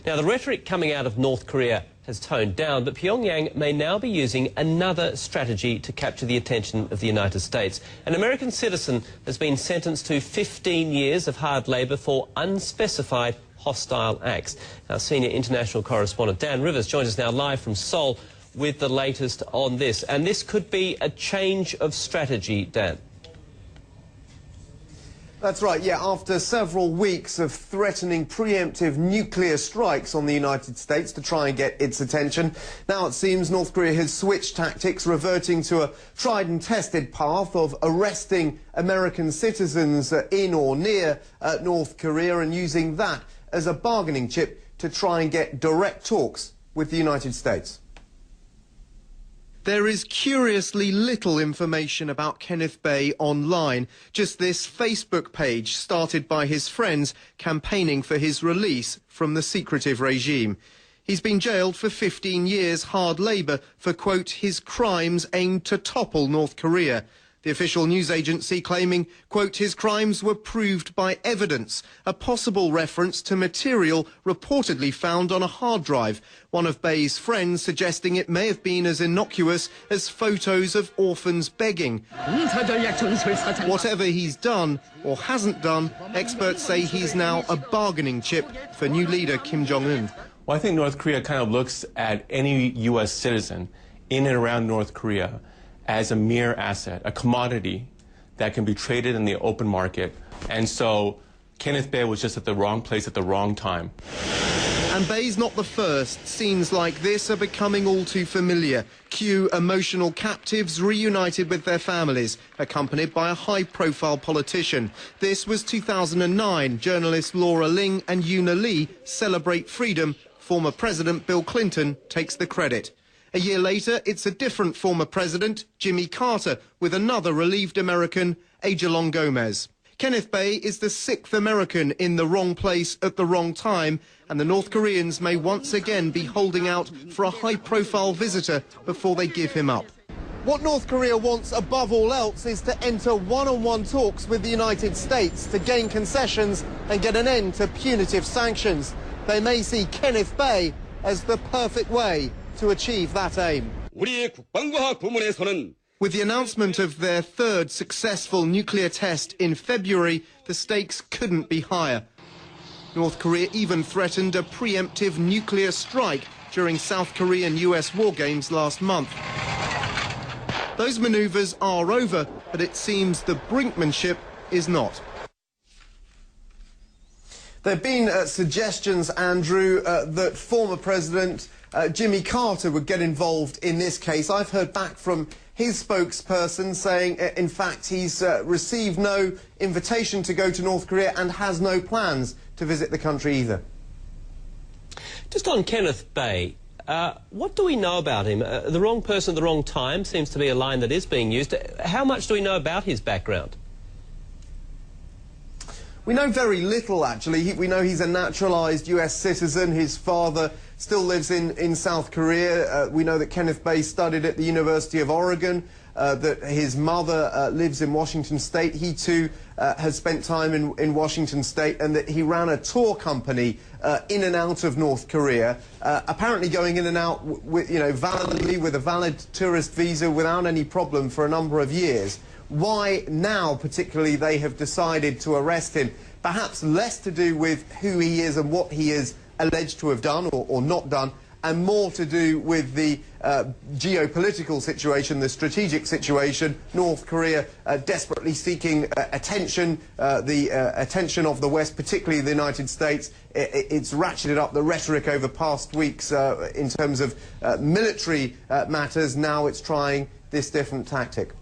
Now, the rhetoric coming out of North Korea has toned down, but Pyongyang may now be using another strategy to capture the attention of the United States. An American citizen has been sentenced to 15 years of hard labour for unspecified hostile acts. Our senior international correspondent Dan Rivers joins us now live from Seoul with the latest on this. And this could be a change of strategy, Dan. That's right, yeah, after several weeks of threatening preemptive nuclear strikes on the United States to try and get its attention, now it seems North Korea has switched tactics, reverting to a tried and tested path of arresting American citizens in or near North Korea and using that as a bargaining chip to try and get direct talks with the United States. There is curiously little information about Kenneth Bae online, just this Facebook page started by his friends campaigning for his release from the secretive regime. He's been jailed for 15 years hard labour for, quote, his crimes aimed to topple North Korea. The official news agency claiming, quote, his crimes were proved by evidence, a possible reference to material reportedly found on a hard drive. One of Bae's friends suggesting it may have been as innocuous as photos of orphans begging. Whatever he's done or hasn't done, experts say he's now a bargaining chip for new leader Kim Jong-un. Well, I think North Korea kind of looks at any U.S. citizen in and around North Korea as a mere asset, a commodity that can be traded in the open market. And so Kenneth Bae was just at the wrong place at the wrong time. And Bae's not the first. Scenes like this are becoming all too familiar. Cue emotional captives reunited with their families, accompanied by a high-profile politician. This was 2009. Journalists Laura Ling and Yoona Lee celebrate freedom. Former President Bill Clinton takes the credit. A year later, it's a different former president, Jimmy Carter, with another relieved American, Ajalon Gomez. Kenneth Bae is the 6th American in the wrong place at the wrong time, and the North Koreans may once again be holding out for a high-profile visitor before they give him up. What North Korea wants above all else is to enter one-on-one talks with the United States to gain concessions and get an end to punitive sanctions. They may see Kenneth Bae as the perfect way to achieve that aim. With the announcement of their third successful nuclear test in February, the stakes couldn't be higher. North Korea even threatened a preemptive nuclear strike during South Korean-US war games last month. Those manoeuvres are over, but it seems the brinkmanship is not. There have been suggestions, Andrew, that former President Jimmy Carter would get involved in this case. I've heard back from his spokesperson saying, in fact, he's received no invitation to go to North Korea and has no plans to visit the country either. Just on Kenneth Bae, what do we know about him? The wrong person at the wrong time seems to be a line that is being used. How much do we know about his background? We know very little, actually. We know he's a naturalised US citizen. His father still lives in South Korea. We know that Kenneth Bae studied at the University of Oregon, that his mother lives in Washington State. He, too, has spent time in Washington State, and that he ran a tour company in and out of North Korea, apparently going in and out, validly with a valid tourist visa without any problem for a number of years. Why now, particularly, they have decided to arrest him, perhaps less to do with who he is and what he is alleged to have done or not done, and more to do with the geopolitical situation, the strategic situation. North Korea desperately seeking attention, the attention of the West, particularly the United States. It's ratcheted up the rhetoric over past weeks in terms of military matters. Now it's trying this different tactic.